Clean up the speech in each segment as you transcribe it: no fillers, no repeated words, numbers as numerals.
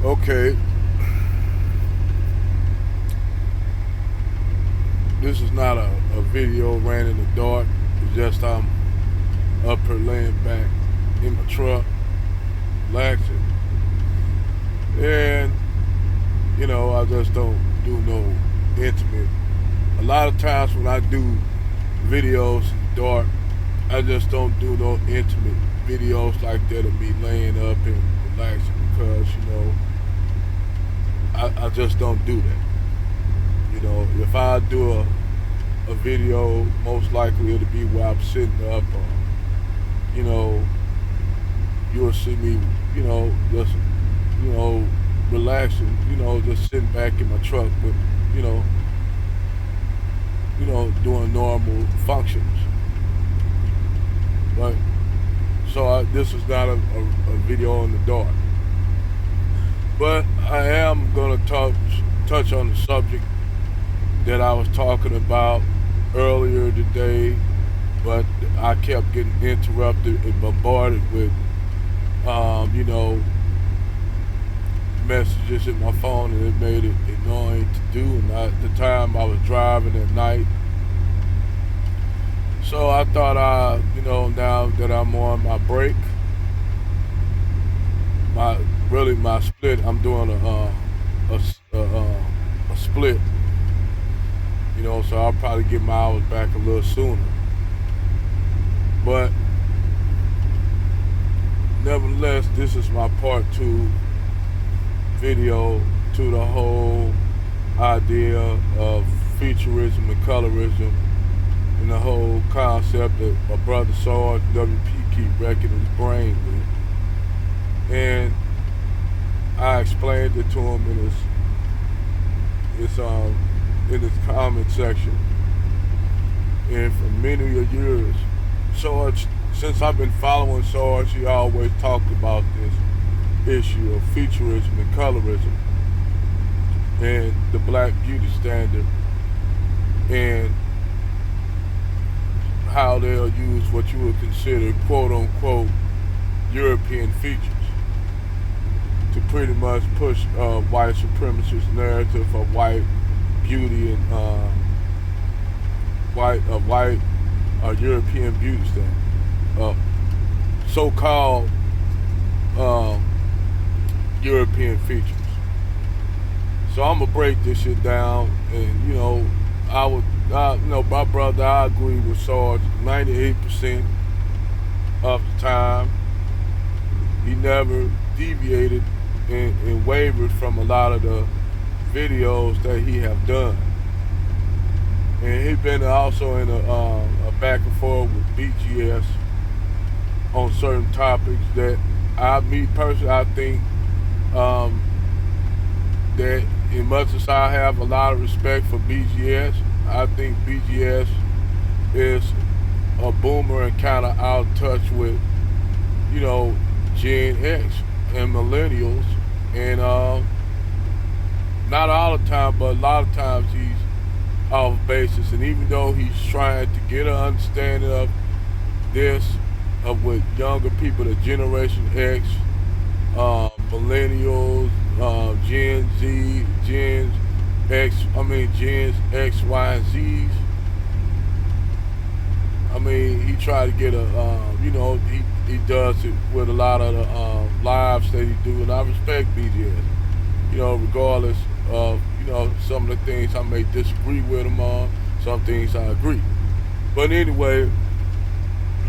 Okay, this is not a video ran in the dark. It's just I'm up here laying back in my truck, relaxing. And, I just don't do no intimate. A lot of times when I do videos in the dark, I just don't do no intimate videos like that of me laying up and relaxing because, I just don't do that. If I do a video, most likely it'll be where I'm sitting up or, you know, you'll see me, just, you know, relaxing, just sitting back in my truck, but, you know, doing normal functions. But this is not a video in the dark. But I am gonna touch on the subject that I was talking about earlier today, but I kept getting interrupted and bombarded with, you know, messages in my phone, and it made it annoying to do. And at the time, I was driving at night, so I thought, now that I'm on my break, my split, I'm doing a split, so I'll probably get my hours back a little sooner. But nevertheless, this is my part 2 video to the whole idea of futurism and colorism and the whole concept that my brother Sarge WP keep wrecking his brain with. And I explained it to him in his comment section. And for many years, Sarge, since I've been following Sarge, he always talked about this issue of futurism and colorism and the black beauty standard, and how they'll use what you would consider quote unquote European features to pretty much push white supremacist narrative of white beauty and white European beauty standard, so-called European features. So I'm gonna break this shit down, and my brother, I agree with Sarge 98% of the time. He never deviated and wavered from a lot of the videos that he have done. And he's been also in a back and forth with BGS on certain topics that me personally, I think that as much as I have a lot of respect for BGS, I think BGS is a boomer and kind of out of touch with, Gen X and millennials. And not all the time, but a lot of times he's off basis. And even though he's trying to get an understanding of this, of what younger people, the Generation X, millennials, Gen Z, Gens X, Y, and Z's. He tried to get he does it with a lot of the lives that he do, and I respect BGS. Regardless of some of the things I may disagree with him on, some things I agree. But anyway,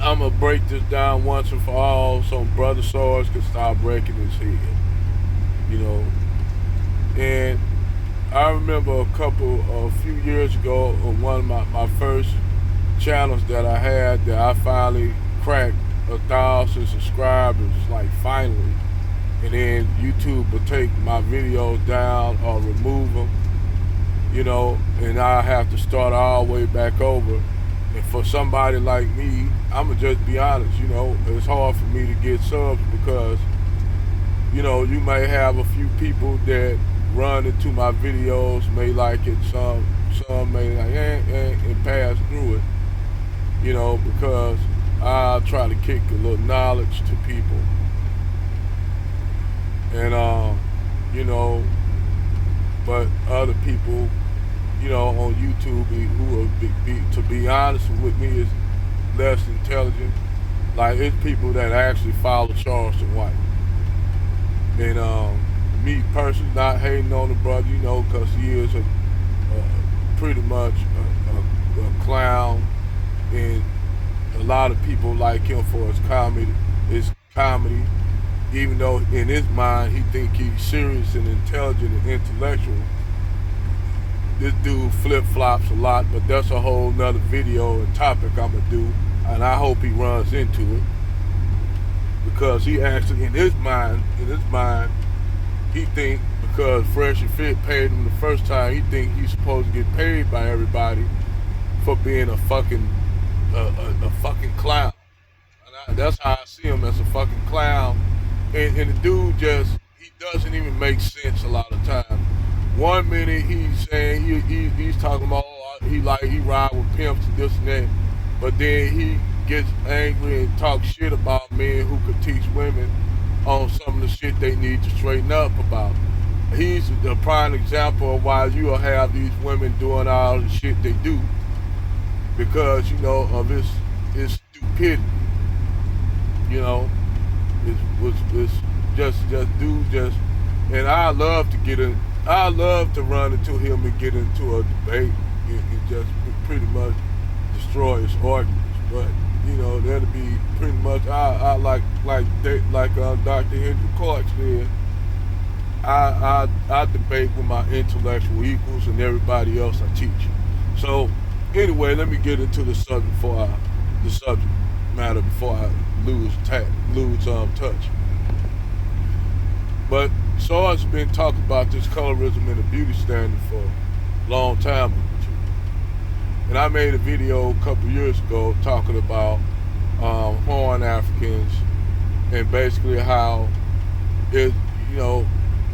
I'm gonna break this down once and for all, so Brother Sarge can stop breaking his head. And I remember a few years ago, on one of my first channels that I had, that I finally cracked 1,000 subscribers, like finally. And then YouTube would take my videos down or remove them, and I have to start all the way back over. And for somebody like me, I'ma just be honest, it's hard for me to get subs because, you may have a few people that run into my videos, may like it, some may like and pass through it, because I try to kick a little knowledge to people. And you know, but other people, you know, on YouTube who are, to be honest with me, is less intelligent. Like it's people that actually follow Charleston White. And me personally, not hating on the brother, you know, because he is pretty much a clown, and a lot of people like him for his comedy. His comedy, even though in his mind he think he's serious and intelligent and intellectual, this dude flip flops a lot. But that's a whole nother video and topic I'm gonna do, and I hope he runs into it because he actually in his mind, he think because Fresh and Fit paid him the first time, he think he's supposed to get paid by everybody for being a fucking a fucking clown. And that's how I see him, as a fucking clown. And the dude just, he doesn't even make sense a lot of times. One minute he's saying he's talking about, oh, he ride with pimps and this and that, but then he gets angry and talks shit about men who could teach women on some of the shit they need to straighten up about. He's a prime example of why you'll have these women doing all the shit they do because, you know, of his stupidity. You know, it's just dude just, and I love to run into him and get into a debate and just pretty much destroy his arguments. But you know, that'll be pretty much I like Dr. Henry Clark said. I debate with my intellectual equals and everybody else I teach. So anyway, let me get into the subject the subject matter before I lose touch. But Sarge's been talking about this colorism and the beauty standard for a long time. And I made a video a couple years ago talking about Horn Africans and basically how it, you know,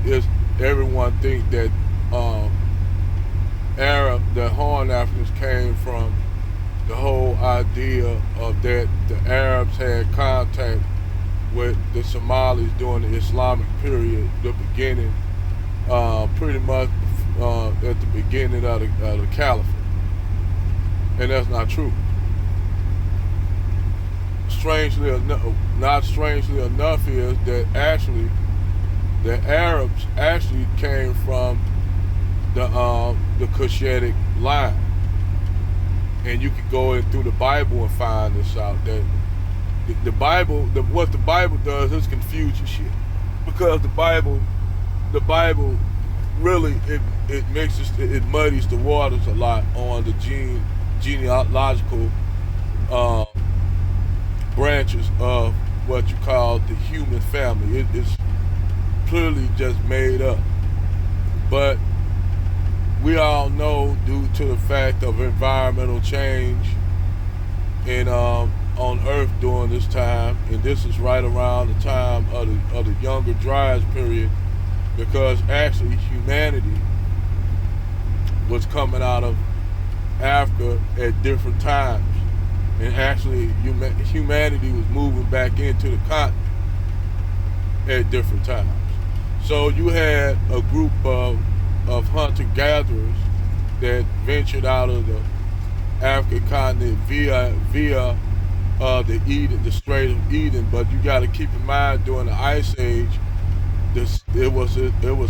is everyone think that the Horn Africans came from the whole idea of that the Arabs had contact with the Somalis during the Islamic period, the beginning, pretty much at the beginning of the Caliphate. And that's not true. Not strangely enough, is that actually the Arabs actually came from the Cushitic line, and you can go in through the Bible and find this out. That the Bible, what the Bible does is confuse your shit, because the Bible really it muddies the waters a lot on the genealogical branches of what you call the human family. It's clearly just made up. But we all know, due to the fact of environmental change in on Earth during this time, and this is right around the time of the Younger Dryas period, because actually humanity was coming out of Africa at different times, and actually humanity was moving back into the continent at different times. So you had a group of hunter-gatherers that ventured out of the African continent via the Strait of Eden. But you got to keep in mind, during the Ice Age, it was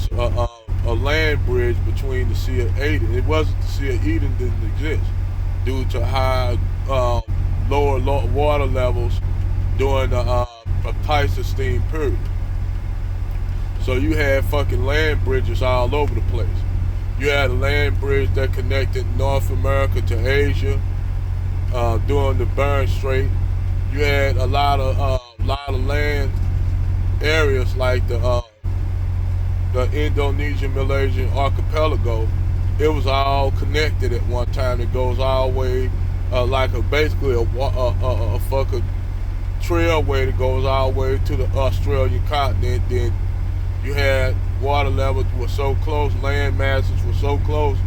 a land bridge between the Sea of Eden. It wasn't the Sea of Eden didn't exist due to high lower water levels during the Pleistocene period. So you had fucking land bridges all over the place. You had a land bridge that connected North America to Asia during the Bering Strait. You had a lot of land areas like the Indonesian Malaysian archipelago. It was all connected at one time. It goes all the way like basically a fucking trailway that goes all the way to the Australian continent. Then you had water levels were so close, land masses were so close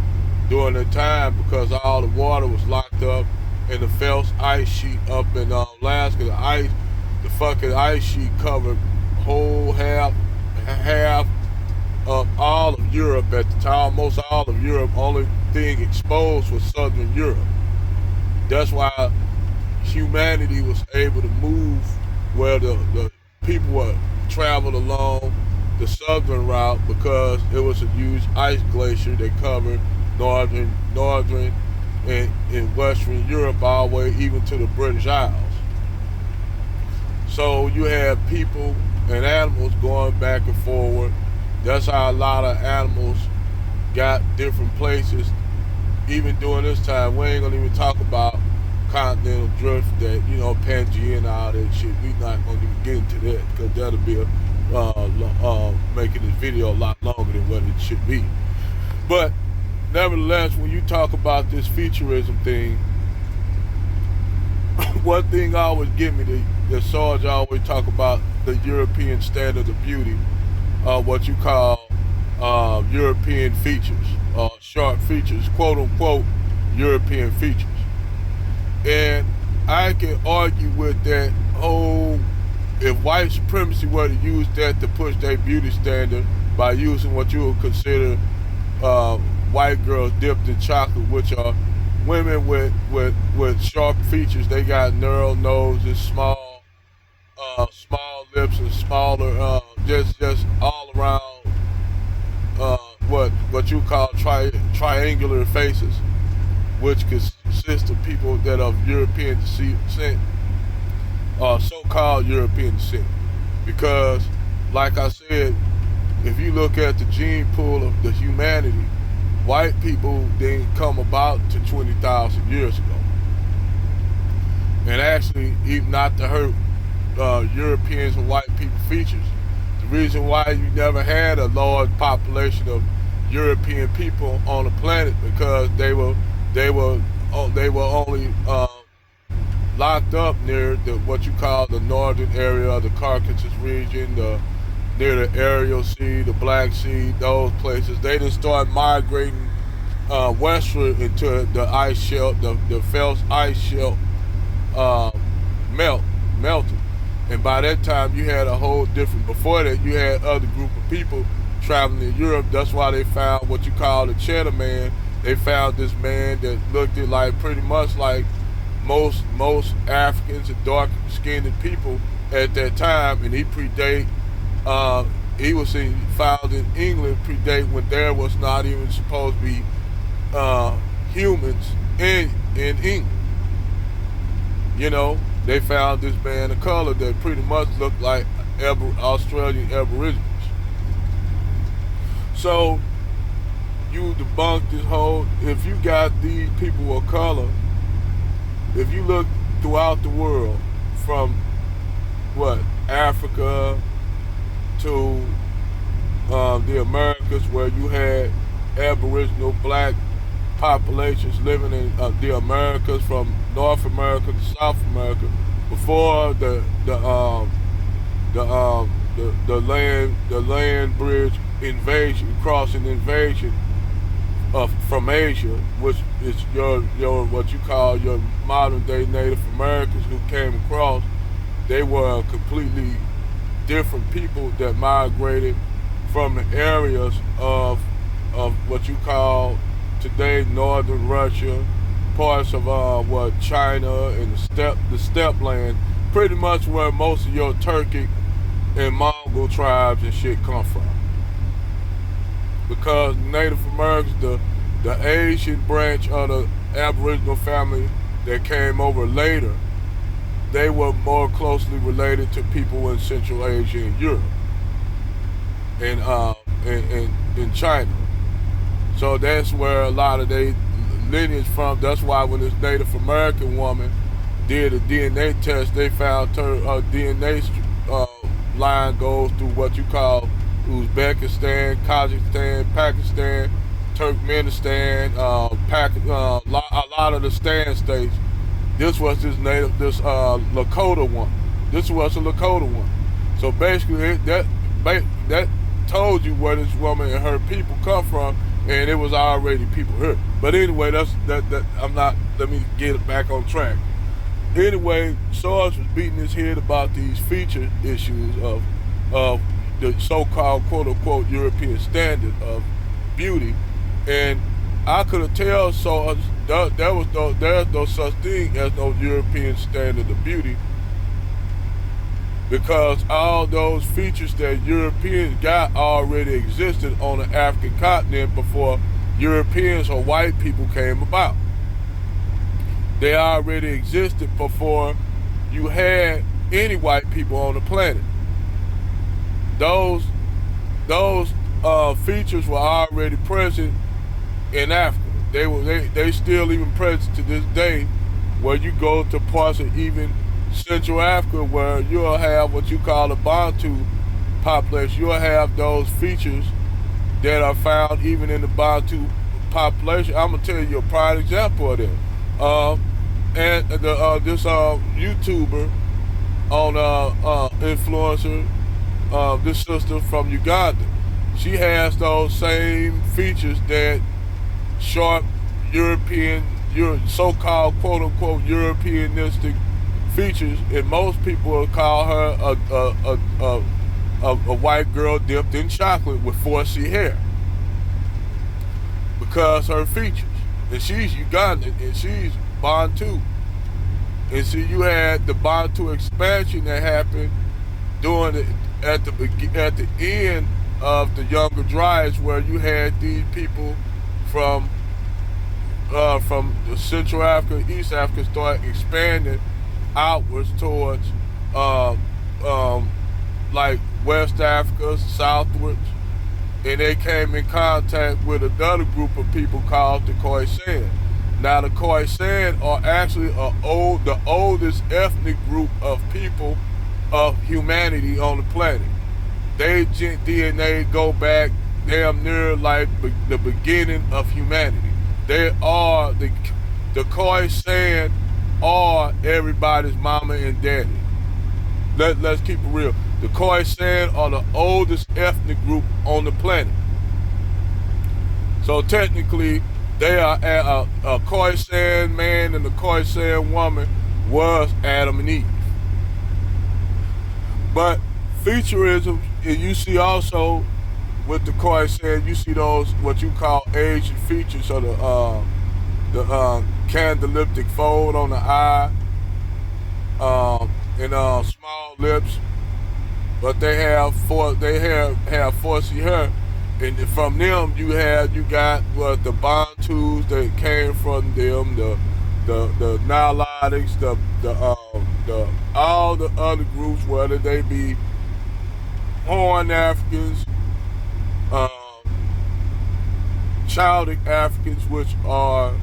during the time, because all the water was locked up in the Phelps ice sheet up in Alaska. The fucking ice sheet covered whole half all of Europe at the time, almost all of Europe, only thing exposed was Southern Europe. That's why humanity was able to move where the people were traveled along the southern route because it was a huge ice glacier that covered northern and western Europe all the way even to the British Isles. So you have people and animals going back and forward. That's how a lot of animals got different places. Even during this time, we ain't gonna even talk about continental drift, that Pangea and all that shit. We not gonna even get into that because that'll be making this video a lot longer than what it should be. But nevertheless, when you talk about this futurism thing, one thing always get me, the Sarge always talk about the European standard of beauty, what you call European features, sharp features, quote unquote European features. And I can argue with that whole, if white supremacy were to use that to push their beauty standard by using what you would consider white girls dipped in chocolate, which are women with sharp features. They got narrow noses, small lips, and smaller, just all around what you call triangular faces, which consist of people that are of European descent, so-called European descent. Because, like I said, if you look at the gene pool of the humanity, white people didn't come about to 20,000 years ago. And actually, even not to hurt Europeans and white people features, the reason why you never had a large population of European people on the planet, because they were only locked up near what you call the northern area of the Caucasus region, near the Aral Sea, the Black Sea, those places. They didn't start migrating westward into the ice shelf, the Pfalz ice shelf melted. And by that time, you had a whole different, before that, you had other group of people traveling in Europe. That's why they found what you call the Cheddar Man. They found this man that looked pretty much like most Africans and dark-skinned people at that time, and he was found in England, predate when there was not even supposed to be humans in England. They found this man of color that pretty much looked like Australian Aborigines. So you debunk this whole, if you got these people of color, if you look throughout the world, from Africa to the Americas, where you had Aboriginal black populations living in the Americas, from North America to South America, before the land bridge crossing invasion from Asia, which is your what you call your modern day Native Americans who came across. They were completely different people that migrated from the areas of what you call today northern Russia, parts of China, and the steppe land, pretty much where most of your Turkic and Mongol tribes and shit come from. Because Native Americans, the Asian branch of the Aboriginal family that came over later, they were more closely related to people in Central Asia and Europe and in China. So that's where a lot of their lineage from. That's why when this Native American woman did a DNA test, they found her DNA line goes through what you call Uzbekistan, Kazakhstan, Pakistan, Turkmenistan, a lot of the Stan states. This was this Lakota one. This was a Lakota one. So basically, that told you where this woman and her people come from, and it was already people here. But anyway, I'm not. Let me get it back on track. Anyway, Sarge was beating his head about these feature issues of the so-called quote-unquote European standard of beauty. And I could have tell so there's no such thing as no European standard of beauty, because all those features that Europeans got already existed on the African continent before Europeans or white people came about. They already existed before you had any white people on the planet. Those features were already present in Africa. They still even present to this day, where you go to parts of even Central Africa where you'll have what you call a Bantu population. You'll have those features that are found even in the Bantu population. I'm gonna tell you a prime example of that. And this YouTuber on influencer, this sister from Uganda, she has those same features that sharp European, so-called quote-unquote Europeanistic features, and most people will call her a white girl dipped in chocolate with 4C hair because her features. And she's Ugandan and she's Bantu. And see, you had the Bantu expansion that happened at the end of the Younger Dryas, where you had these people from the Central Africa, East Africa start expanding outwards towards like West Africa, southwards, and they came in contact with another group of people called the Khoisan. Now the Khoisan are actually the oldest ethnic group of people of humanity on the planet. Their DNA go back damn near like the beginning of humanity. They are the Khoisan are everybody's mama and daddy. Let's keep it real. The Khoisan are the oldest ethnic group on the planet. So technically, they are a Khoisan man and a Khoisan woman was Adam and Eve. But featureism, and you see also with the Khoisan, you see those what you call Asian features, or the candleliptic fold on the eye, and small lips, but they have 4C hair, and from them you got what the Bantus that came from them, the Nilotics, the all the other groups, whether they be Horn Africans, Chaldicc Africans, which are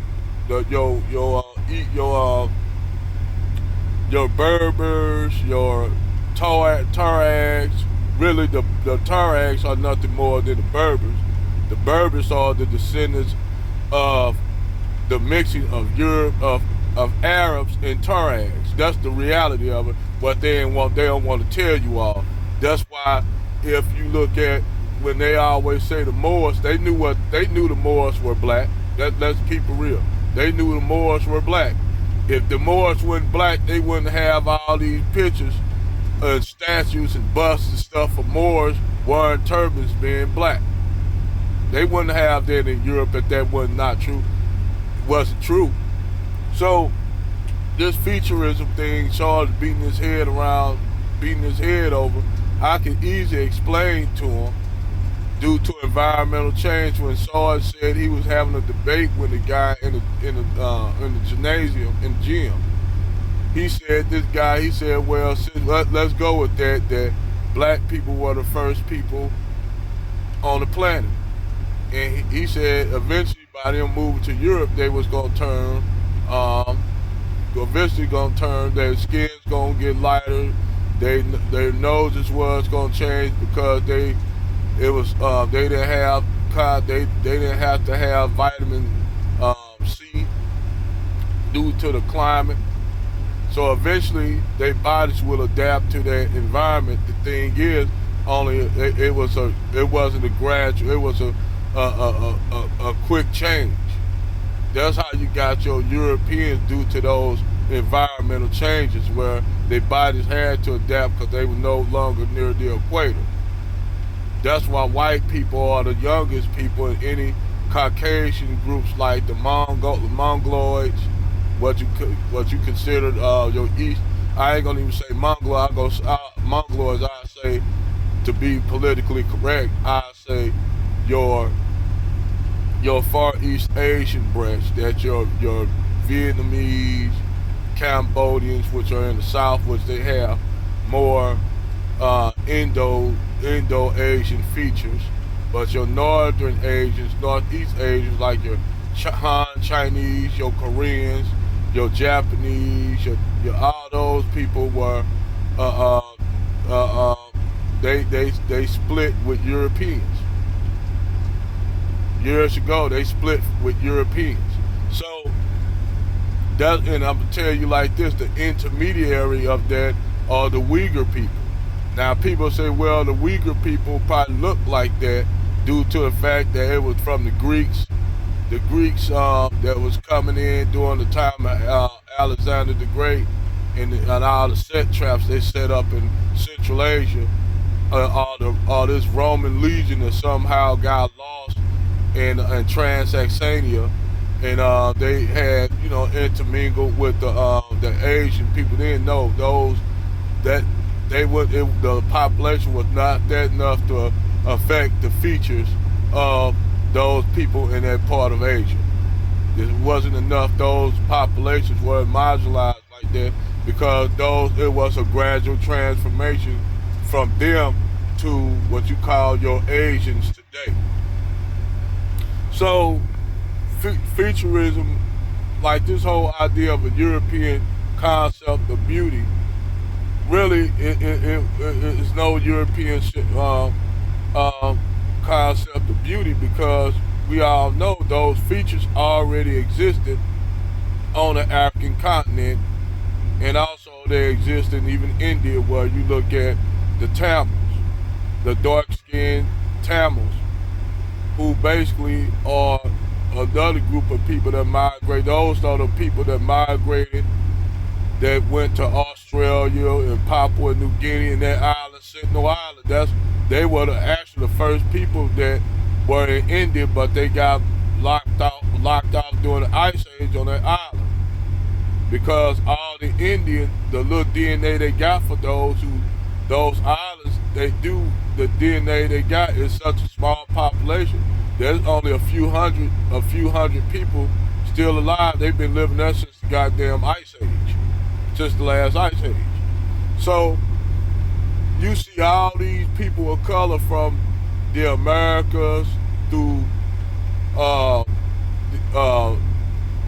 your Berbers, your Tuaregs. Really, the Tuaregs are nothing more than the Berbers. The Berbers are the descendants of the mixing of Europe of Arabs and Tuaregs. That's the reality of it. But they don't want to tell you all. That's why if you look at when they always say the Moors, they knew the Moors were black. Let's keep it real. They knew the Moors were black. If the Moors weren't black, they wouldn't have all these pictures and statues and busts and stuff of Moors wearing turbans being black. They wouldn't have that in Europe if that wasn't true. So this featureism thing, Charles beating his head over, I can easily explain to him due to environmental change. When Sarge said he was having a debate with a guy in the gym, he said, well, let's go with that black people were the first people on the planet. And he said eventually by them moving to Europe, they was going to turn, their skin's going to get lighter, their noses was going to change because they didn't have to have vitamin C due to the climate. So eventually their bodies will adapt to that environment. The thing is, it wasn't a gradual, it was a quick change. That's how you got your Europeans due to those environmental changes, where their bodies had to adapt because they were no longer near the equator. That's why white people are the youngest people in any Caucasian groups like the Mongoloids, what you consider your East. I ain't gonna even say Mongol. Mongoloids. I say, to be politically correct, I say your Far East Asian branch. That your Vietnamese, Cambodians, which are in the South, which they have more Indo Asian features, but your Northern Asians, Northeast Asians, like your Han Chinese, your Koreans, your Japanese, your all those people were uh, uh, they split with Europeans years ago. They split with Europeans. So that, and I'm gonna tell you like this: the intermediary of that are the Uyghur people. Now, people say, well, the Uyghur people probably look like that due to the fact that it was from the Greeks. The Greeks that was coming in during the time of Alexander the Great, and all the set traps they set up in Central Asia. All this Roman legion that somehow got lost in Transaxania, and they had intermingled with the Asian people. They didn't know those that the population was not that enough to affect the features of those people in that part of Asia. It wasn't enough. Those populations were marginalized like that because it was a gradual transformation from them to what you call your Asians today. So futurism, like this whole idea of a European concept of beauty, really it's no European concept of beauty, because we all know those features already existed on the African continent, and also they exist in even India, where you look at the Tamils, the dark-skinned Tamils, who basically are another group of people that migrate. Those are the people that migrated, that went to Australia and Papua New Guinea and that island, Sentinel Island. They were actually the first people that were in India, but they got locked off during the Ice Age on that island, because all the little DNA they got for those islands, the DNA they got is such a small population. There's only a few hundred people still alive. They've been living there since the goddamn Ice Age, since the last Ice Age. So you see all these people of color from the Americas through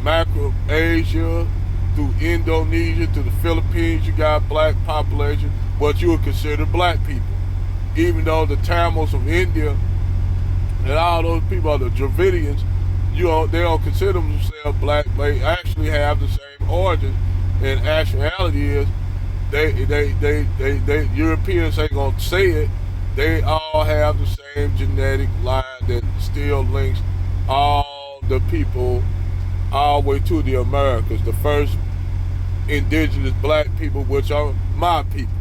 Macro Asia, through Indonesia, to the Philippines. You got black population, what you would consider black people. Even though the Tamils of India and all those people are the Dravidians, they don't consider themselves black. They actually have the same origins. And actuality is, they Europeans ain't gonna say it. They all have the same genetic line that still links all the people all the way to the Americas. The first indigenous black people, which were my people,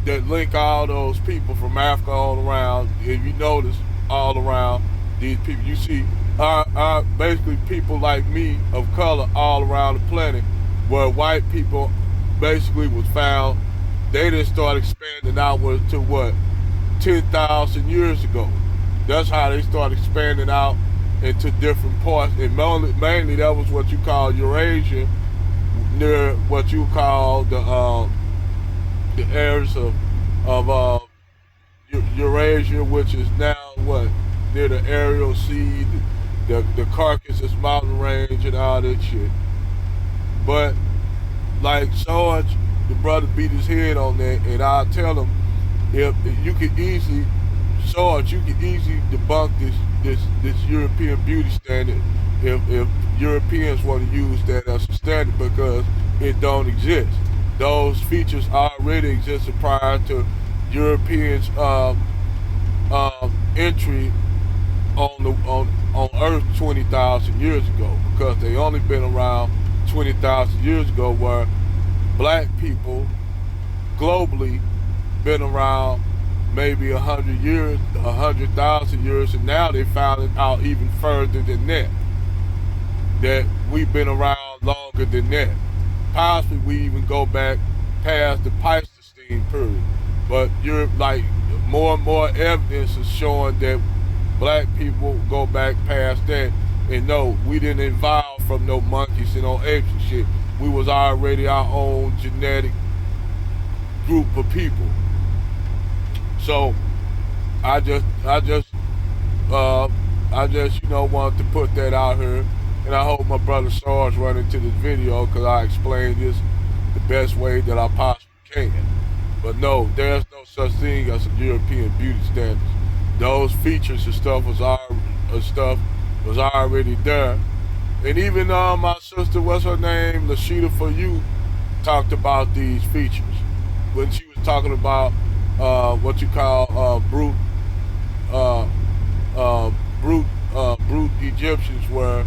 that link all those people from Africa all around. If you notice, all around these people, you see are basically people like me of color all around the planet, where white people basically was found. They didn't start expanding outwards to what, 10,000 years ago. That's how they started expanding out into different parts, and mainly that was what you call Eurasia, near what you call the areas of Eurasia, which is now what, near the Aral Sea, the Caucasus mountain range, and all that shit. But like Sarge, the brother beat his head on that, and I tell him, if you could easily, Sarge, you could easily debunk this European beauty standard if Europeans want to use that as a standard, because it don't exist. Those features already existed prior to Europeans' entry on Earth 20,000 years ago, because they only been around 20,000 years ago, where black people globally been around maybe 100 years, 100,000 years, and now they found it out even further than that. That we've been around longer than that. Possibly we even go back past the Pleistocene period. But you're like more and more evidence is showing that black people go back past that. And no, we didn't evolve from no monkeys and no apes and shit. We was already our own genetic group of people. So I just, wanted to put that out here, and I hope my brother Sarge run into this video because I explained this the best way that I possibly can. But no, there's no such thing as a European beauty standards. Those features and stuff was already there, and even my sister, what's her name, Lashida For You, talked about these features when she was talking about what you call uh, brute Egyptians were,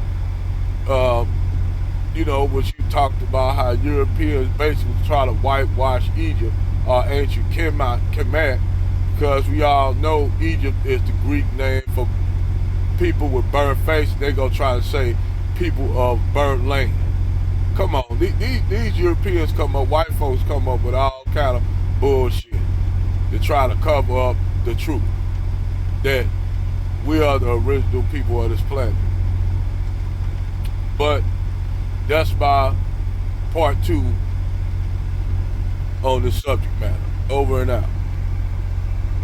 when she talked about how Europeans basically try to whitewash Egypt or ancient Kemet, because we all know Egypt is the Greek name for people with burnt faces. They gonna try to say people of burnt land. Come on, these Europeans white folks come up with all kind of bullshit to try to cover up the truth that we are the original people of this planet. But that's my part 2 on this subject matter. Over and out.